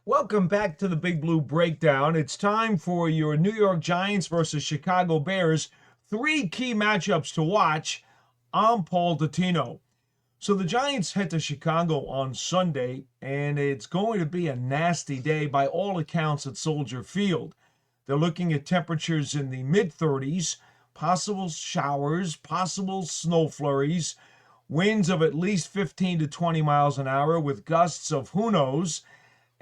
Welcome back to the Big Blue Breakdown. It's time for your New York Giants versus Chicago Bears. Three key matchups to watch. I'm Paul Dottino. So the Giants head to Chicago on Sunday, and it's going to be a nasty day by all accounts at Soldier Field. They're looking at temperatures in the mid 30s, possible showers, possible snow flurries, winds of at least 15 to 20 miles an hour with gusts of who knows.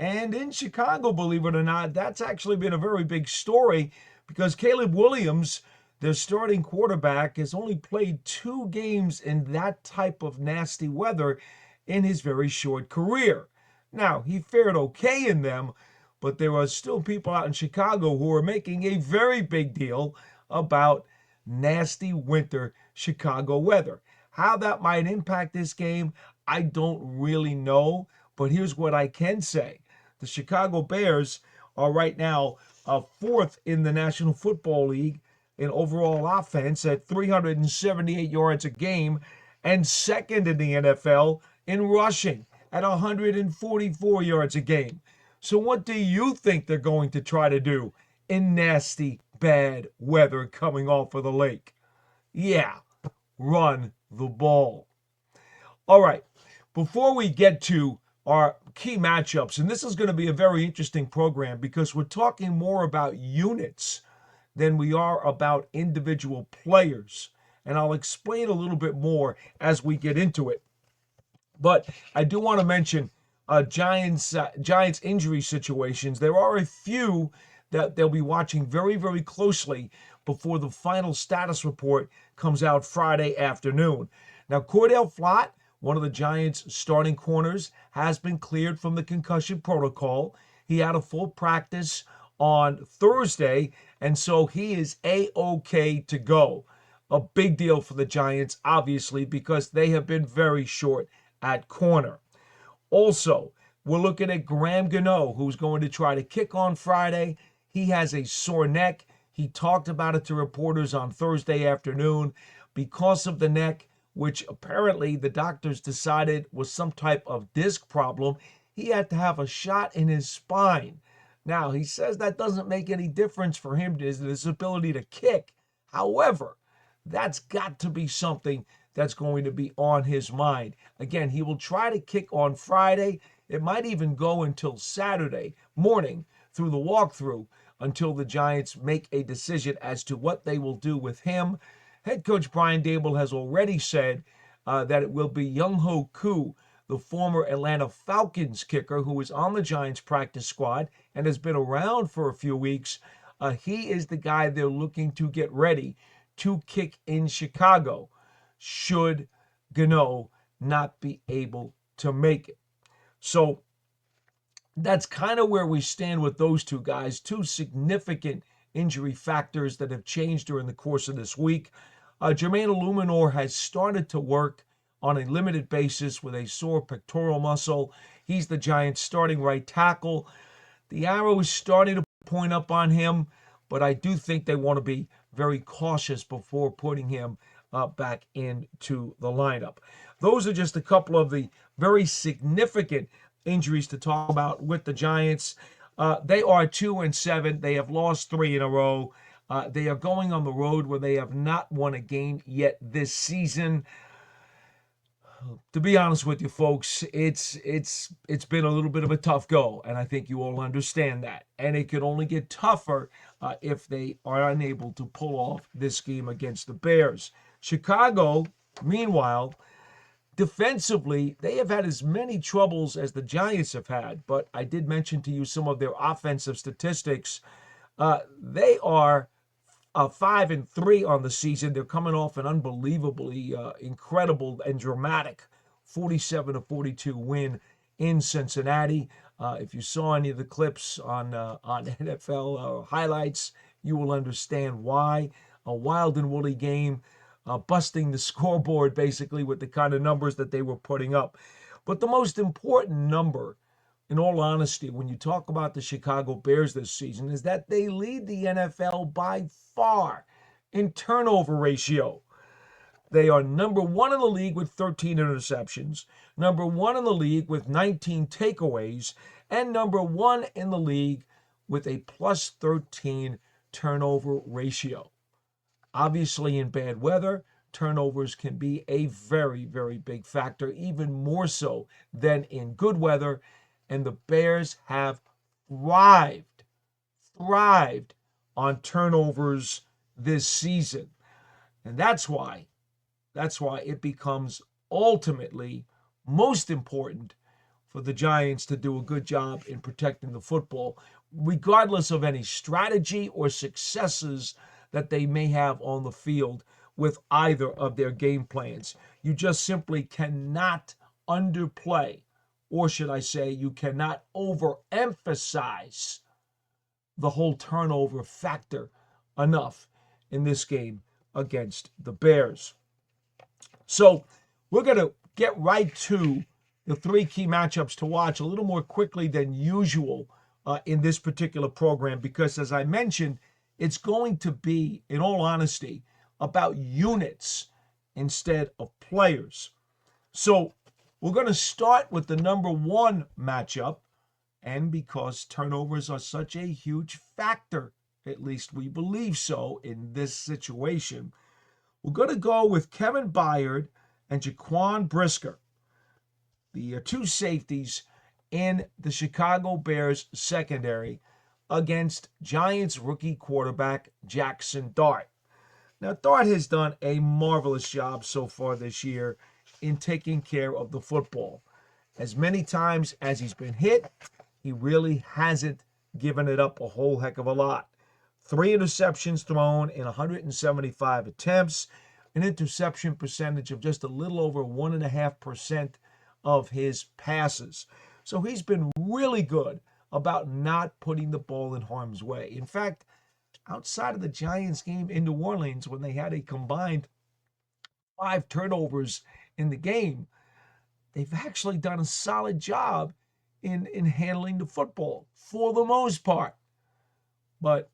And in Chicago, believe it or not, that's actually been a very big story because Caleb Williams, their starting quarterback, has only played 2 games in that type of nasty weather in his very short career. Now, he fared okay in them, but there are still people out in Chicago who are making a very big deal about nasty winter Chicago weather. How that might impact this game, I don't really know, but here's what I can say. The Chicago Bears are right now fourth in the National Football League in overall offense at 378 yards a game and second in the NFL in rushing at 144 yards a game. So what do you think they're going to try to do in nasty, bad weather coming off of the lake? Yeah, run the ball. All right, before we get to our key matchups, and this is going to be a very interesting program because we're talking more about units than we are about individual players. And I'll explain a little bit more as we get into it. But I do want to mention Giants injury situations. There are a few that they'll be watching very, very closely before the final status report comes out Friday afternoon. Now, Cordell Flott, one of the Giants' starting corners, has been cleared from the concussion protocol. He had a full practice on Thursday, and so he is A-OK to go. A big deal for the Giants, obviously, because they have been very short at corner. Also, we're looking at Graham Gano, who's going to try to kick on Friday. He has a sore neck. He talked about it to reporters on Thursday afternoon. Because of the neck, which apparently the doctors decided was some type of disc problem, he had to have a shot in his spine. Now, he says that doesn't make any difference for him, his ability to kick. However, that's got to be something that's going to be on his mind. Again, he will try to kick on Friday. It might even go until Saturday morning through the walkthrough until the Giants make a decision as to what they will do with him. Head coach Brian Daboll has already said that it will be Young-Ho Koo, the former Atlanta Falcons kicker who is on the Giants practice squad and has been around for a few weeks. He is the guy they're looking to get ready to kick in Chicago should Gano not be able to make it. So that's kind of where we stand with those two guys, two significant injury factors that have changed during the course of this week. Jermaine Illuminor has started to work on a limited basis with a sore pectoral muscle. He's the Giants' starting right tackle. The arrow is starting to point up on him, but I do think they want to be very cautious before putting him back into the lineup. Those are just a couple of the very significant injuries to talk about with the Giants. They are 2-7. They have lost 3 in a row. They are going on the road where they have not won a game yet this season. To be honest with you, folks, it's been a little bit of a tough go, and I think you all understand that. And it could only get tougher if they are unable to pull off this game against the Bears. Chicago, meanwhile, defensively, they have had as many troubles as the Giants have had, but I did mention to you some of their offensive statistics. They are 5-3 on the season. They're coming off an unbelievably incredible and dramatic 47-42 win in Cincinnati. If you saw any of the clips on NFL highlights, you will understand why. A wild and woolly game, busting the scoreboard basically with the kind of numbers that they were putting up. But the most important number, in all honesty, when you talk about the Chicago Bears this season, is that they lead the NFL by far in turnover ratio. They are number 1 in the league with 13 interceptions, number 1 in the league with 19 takeaways, and number 1 in the league with a plus 13 turnover ratio. Obviously, in bad weather, turnovers can be a very, very big factor, even more so than in good weather. And the Bears have thrived on turnovers this season. And that's why it becomes ultimately most important for the Giants to do a good job in protecting the football, regardless of any strategy or successes that they may have on the field with either of their game plans. You just simply cannot underplay, or should I say, you cannot overemphasize the whole turnover factor enough in this game against the Bears. So we're going to get right to the 3 key matchups to watch a little more quickly than usual in this particular program, because as I mentioned, it's going to be, in all honesty, about units instead of players. So we're going to start with the number 1 matchup, and because turnovers are such a huge factor, at least we believe so in this situation, we're going to go with Kevin Byard and Jaquan Brisker, the 2 safeties in the Chicago Bears secondary, against Giants rookie quarterback Jackson Dart. Now, Dart has done a marvelous job so far this year in taking care of the football. As many times as he's been hit, he really hasn't given it up a whole heck of a lot. 3 interceptions thrown in 175 attempts, an interception percentage of just a little over 1.5% of his passes. So he's been really good about not putting the ball in harm's way. In fact, outside of the Giants game in New Orleans, when they had a combined 5 turnovers in the game, they've actually done a solid job in handling the football for the most part. But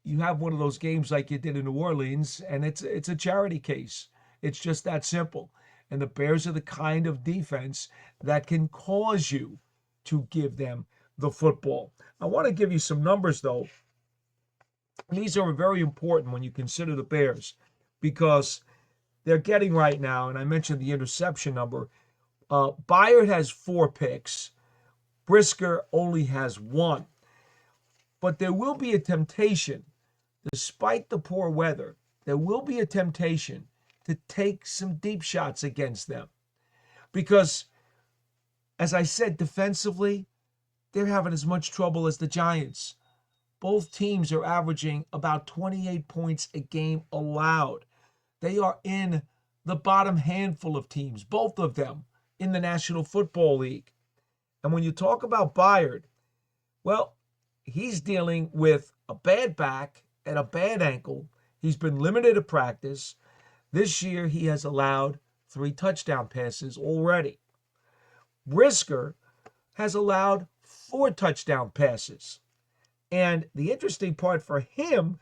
you have one of those games like you did in New Orleans, and it's a charity case. It's just that simple. And the Bears are the kind of defense that can cause you to give them the football. I want to give you some numbers, though. These are very important when you consider the Bears, because they're getting right now, and I mentioned the interception number, Byard has 4 picks. Brisker only has 1. But there will be a temptation, despite the poor weather, there will be a temptation to take some deep shots against them. Because, as I said, defensively, they're having as much trouble as the Giants. Both teams are averaging about 28 points a game allowed. They are in the bottom handful of teams, both of them, in the National Football League. And when you talk about Byard, well, he's dealing with a bad back and a bad ankle. He's been limited to practice. This year, he has allowed 3 touchdown passes already. Brisker has allowed 4 touchdown passes. And the interesting part for him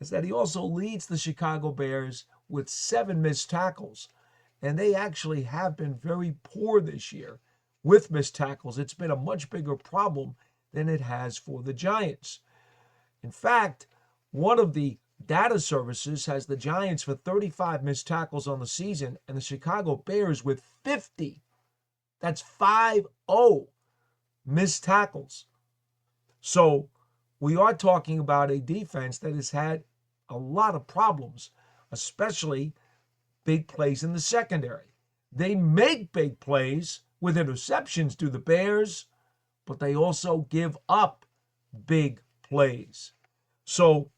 is that he also leads the Chicago Bears with 7 missed tackles. And they actually have been very poor this year with missed tackles. It's been a much bigger problem than it has for the Giants. In fact, one of the data services has the Giants for 35 missed tackles on the season and the Chicago Bears with 50. That's 50 missed tackles. So we are talking about a defense that has had a lot of problems, especially big plays in the secondary. They make big plays with interceptions to the Bears, but they also give up big plays. So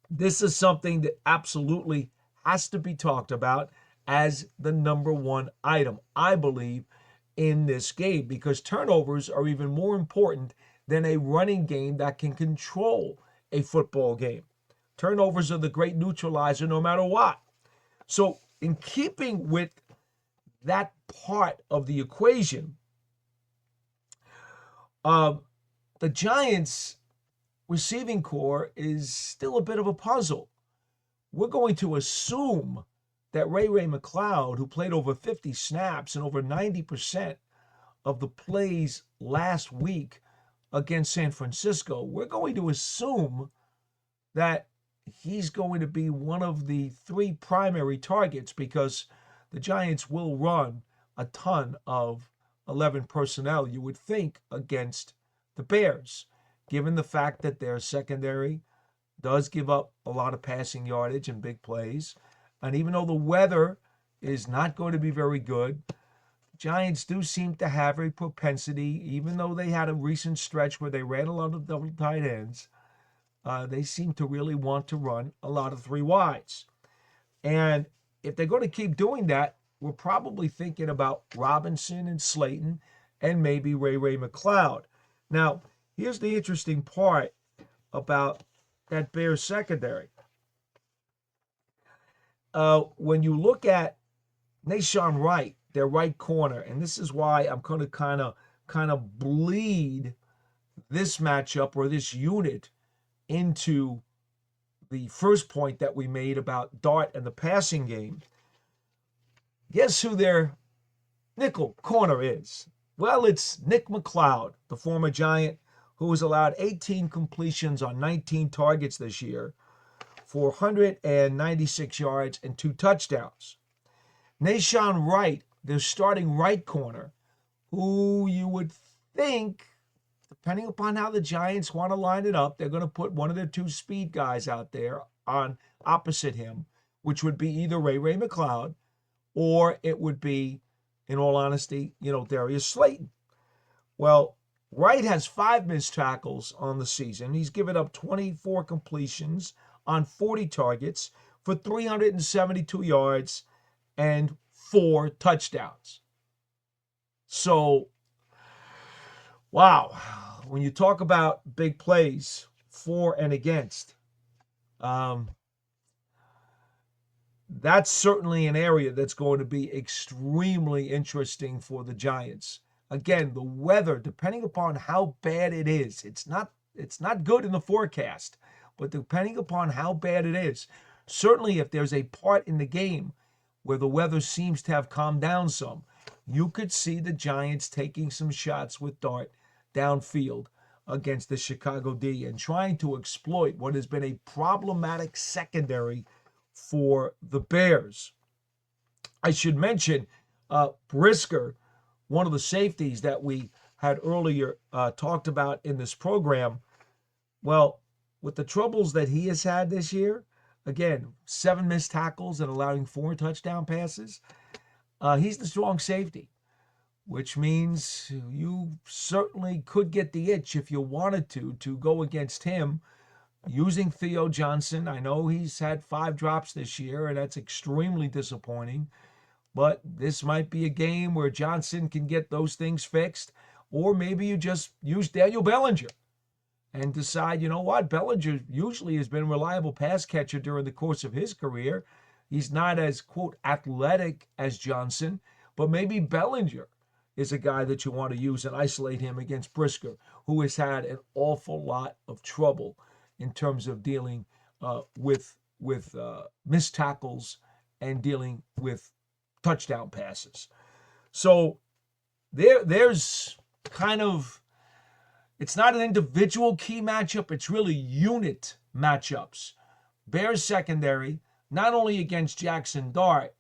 this is something that absolutely has to be talked about as the number 1 item, I believe, in this game, because turnovers are even more important than a running game that can control a football game. Turnovers are the great neutralizer no matter what. So in keeping with that part of the equation, the Giants' receiving core is still a bit of a puzzle. We're going to assume that Ray McCloud, who played over 50 snaps and over 90% of the plays last week against San Francisco, we're going to assume that he's going to be one of the three primary targets because the Giants will run a ton of 11 personnel, you would think, against the Bears, given the fact that their secondary does give up a lot of passing yardage and big plays. And even though the weather is not going to be very good, Giants do seem to have a propensity, even though they had a recent stretch where they ran a lot of double tight ends, they seem to really want to run a lot of three wides. And if they're going to keep doing that, we're probably thinking about Robinson and Slayton and maybe Ray McCloud. Now, here's the interesting part about that Bears secondary. When you look at Nahshon Wright, their right corner, and this is why I'm going to kind of bleed this matchup or this unit into the first point that we made about Dart and the passing game. Guess who their nickel corner is? Well, it's Nick McCloud, the former Giant, who has allowed 18 completions on 19 targets this year for 196 yards and 2 touchdowns. Nahshon Wright, their starting right corner, who you would think, depending upon how the Giants want to line it up, they're going to put one of their 2 speed guys out there on opposite him, which would be either Ray McCloud or it would be, in all honesty, Darius Slayton. Well, Wright has 5 missed tackles on the season. He's given up 24 completions on 40 targets for 372 yards and 4 touchdowns. So, wow, when you talk about big plays for and against, that's certainly an area that's going to be extremely interesting for the Giants. Again, the weather, depending upon how bad it is, it's not good in the forecast, but depending upon how bad it is, certainly if there's a part in the game where the weather seems to have calmed down some, you could see the Giants taking some shots with Dart downfield against the Chicago D and trying to exploit what has been a problematic secondary for the Bears. I should mention Brisker, one of the safeties that we had earlier talked about in this program. Well, with the troubles that he has had this year, again, 7 missed tackles and allowing 4 touchdown passes, he's the strong safety, which means you certainly could get the itch if you wanted to go against him using Theo Johnson. I know he's had 5 drops this year, and that's extremely disappointing. But this might be a game where Johnson can get those things fixed. Or maybe you just use Daniel Bellinger and decide, you know what, Bellinger usually has been a reliable pass catcher during the course of his career. He's not as, quote, athletic as Johnson, but maybe Bellinger is a guy that you want to use and isolate him against Brisker, who has had an awful lot of trouble in terms of dealing with missed tackles and dealing with touchdown passes. So there's kind of, it's not an individual key matchup, it's really unit matchups. Bears secondary, not only against Jackson Dart,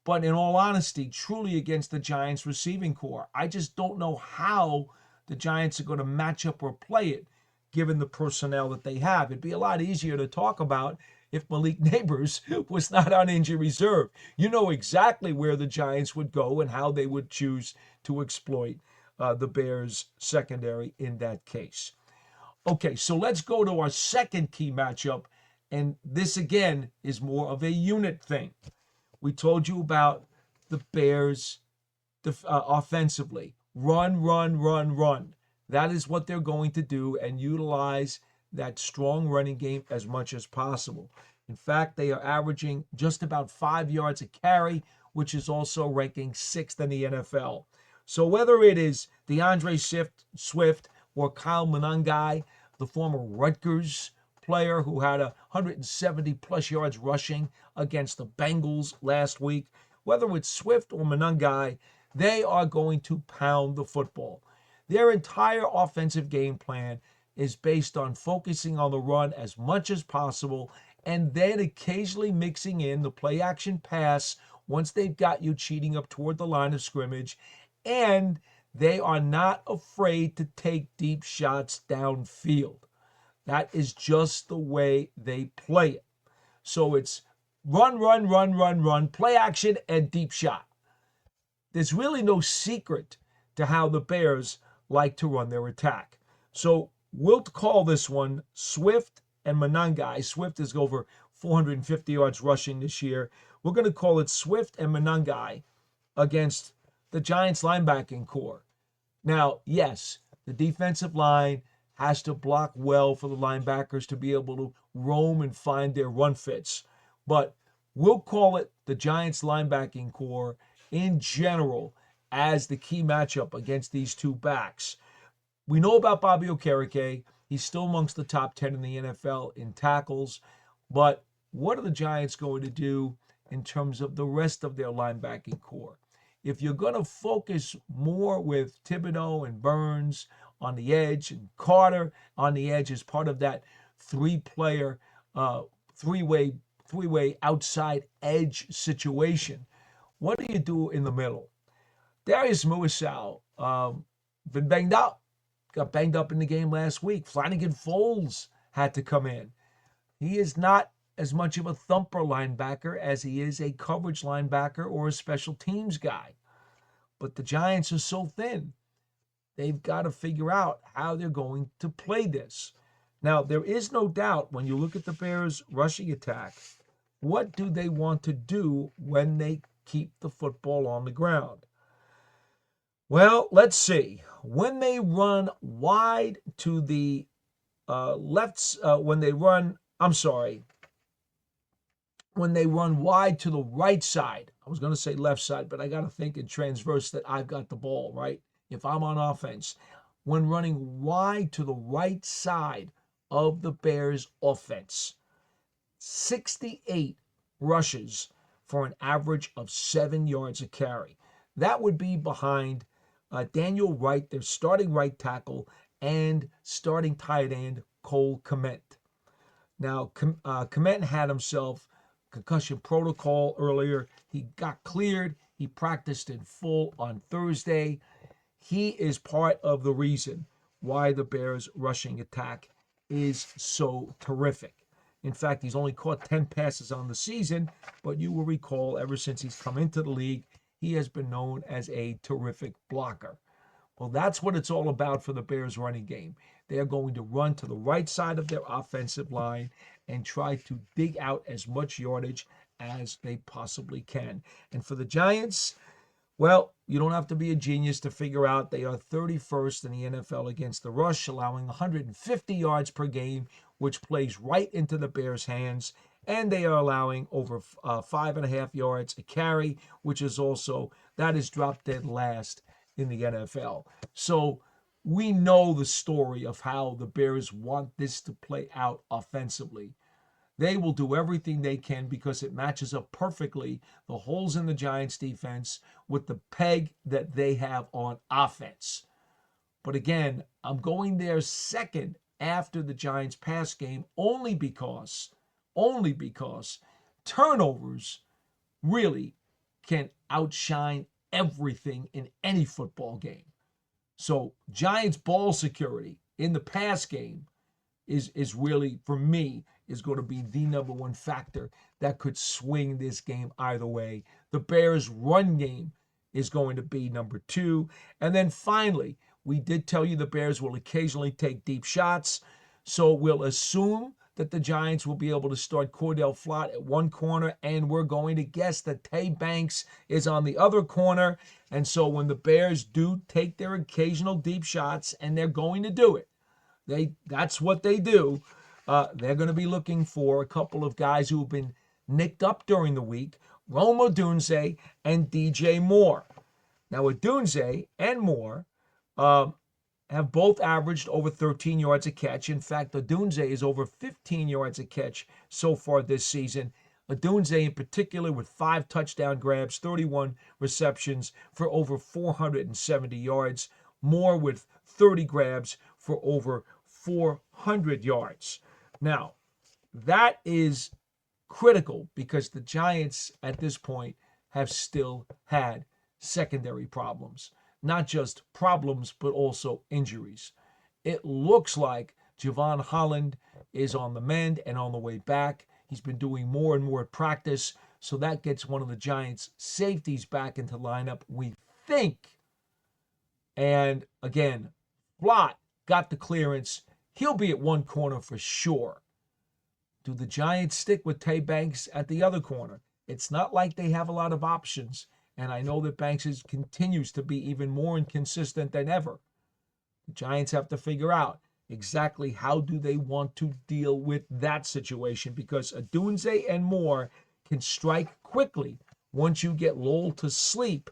but in all honesty, truly against the Giants receiving corps. I just don't know how the Giants are going to match up or play it, given the personnel that they have. It'd be a lot easier to talk about if Malik Neighbors was not on injury reserve. You know exactly where the Giants would go and how they would choose to exploit the Bears secondary in that case. Okay, so let's go to our second key matchup, and this again is more of a unit thing. We told you about the Bears offensively. Run, run, run, run. That is what they're going to do and utilize that strong running game as much as possible. In fact, they are averaging just about 5 yards a carry, which is also ranking 6th in the NFL. So whether it is DeAndre Swift or Kyle Monangai, the former Rutgers player who had 170 plus yards rushing against the Bengals last week, whether it's Swift or Monangai, They are going to pound the football. Their entire offensive game plan is based on focusing on the run as much as possible and then occasionally mixing in the play action pass once they've got you cheating up toward the line of scrimmage. And they are not afraid to take deep shots downfield. That is just the way they play it. So it's run, run, run, run, run, play action, and deep shot. There's really no secret to how the Bears like to run their attack. So we'll call this one Swift and Monangai. Swift is over 450 yards rushing this year. We're going to call it Swift and Monangai against the Giants linebacking core. Now, yes, the defensive line has to block well for the linebackers to be able to roam and find their run fits. But we'll call it the Giants linebacking core in general as the key matchup against these two backs. We know about Bobby Okereke. He's still amongst the top 10 in the NFL in tackles. But what are the Giants going to do in terms of the rest of their linebacking core? If you're going to focus more with Thibodeaux and Burns on the edge and Carter on the edge as part of that three-player, three-way outside edge situation, what do you do in the middle? Darius Muasau been banged up. Got banged up in the game last week. Flanagan Foles had to come in. He is not as much of a thumper linebacker as he is a coverage linebacker or a special teams guy. But the Giants are so thin. They've got to figure out how they're going to play this. Now, there is no doubt when you look at the Bears' rushing attack, what do they want to do when they keep the football on the ground? Well, let's see. When they run wide to the when they run wide to the right side. I was going to say left side, but I got to think in transverse that I've got the ball, right? If I'm on offense, when running wide to the right side of the Bears offense, 68 rushes for an average of 7 yards a carry. That would be behind Daniel Wright, their starting right tackle, and starting tight end Cole Kmet. Now, Kmet had himself concussion protocol earlier. He got cleared. He practiced in full on Thursday. He is part of the reason why the Bears' rushing attack is so terrific. In fact, he's only caught 10 passes on the season, but you will recall ever since he's come into the league, he has been known as a terrific blocker. Well, that's what it's all about for the Bears running game. They are going to run to the right side of their offensive line and try to dig out as much yardage as they possibly can. And for the Giants, well, you don't have to be a genius to figure out they are 31st in the NFL against the rush, allowing 150 yards per game, which plays right into the Bears' hands. And they are allowing over 5.5 yards a carry, which is also, that is drop dead last in the NFL. So we know the story of how the Bears want this to play out offensively. They will do everything they can because it matches up perfectly the holes in the Giants defense with the peg that they have on offense. But again, I'm going there second after the Giants pass game only because turnovers really can outshine everything in any football game. So Giants ball security in the pass game is really, for me, is going to be the number one factor that could swing this game either way. The Bears' run game is going to be number two. And then finally, we did tell you the Bears will occasionally take deep shots. So we'll assume that the Giants will be able to start Cordell Flott at one corner, and we're going to guess that Tay Banks is on the other corner. And so when the Bears do take their occasional deep shots, and they're going to do it, that's what they do, they're going to be looking for a couple of guys who have been nicked up during the week, Rome Odunze and DJ Moore. Now, Odunze and Moore have both averaged over 13 yards a catch. In fact, Odunze is over 15 yards a catch so far this season. Odunze in particular with 5 touchdown grabs, 31 receptions for over 470 yards. Moore with 30 grabs for over 400 yards. Now, that is critical because the Giants at this point have still had secondary problems. Not just problems, but also injuries. It looks like Javon Holland is on the mend and on the way back. He's been doing more and more at practice, so that gets one of the Giants' safeties back into lineup, we think. And again, Flott got the clearance. He'll be at one corner for sure. Do the Giants stick with Tay Banks at the other corner? It's not like they have a lot of options, and I know that Banks continues to be even more inconsistent than ever. The Giants have to figure out exactly how do they want to deal with that situation because Odunze and Moore can strike quickly once you get lulled to sleep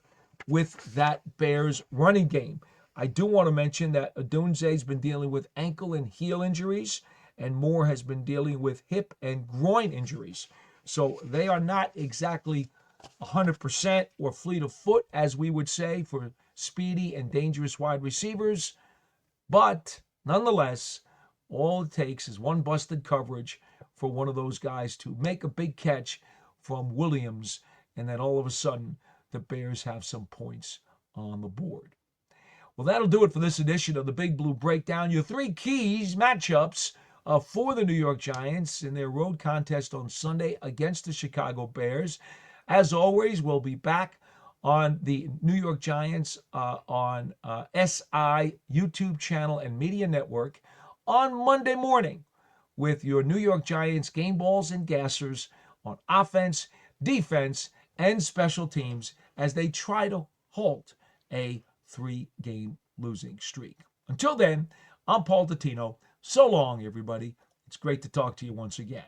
with that Bears running game. I do want to mention that Odunze's been dealing with ankle and heel injuries, and Moore has been dealing with hip and groin injuries. So they are not exactly 100% or fleet of foot, as we would say, for speedy and dangerous wide receivers. But nonetheless, all it takes is one busted coverage for one of those guys to make a big catch from Williams, and then all of a sudden, the Bears have some points on the board. Well, that'll do it for this edition of the Big Blue Breakdown. Your 3 keys matchups for the New York Giants in their road contest on Sunday against the Chicago Bears. As always, we'll be back on the New York Giants on SI YouTube channel and media network on Monday morning with your New York Giants game balls and gassers on offense, defense, and special teams as they try to halt a 3-game losing streak. Until then, I'm Paul Dottino. So long, everybody. It's great to talk to you once again.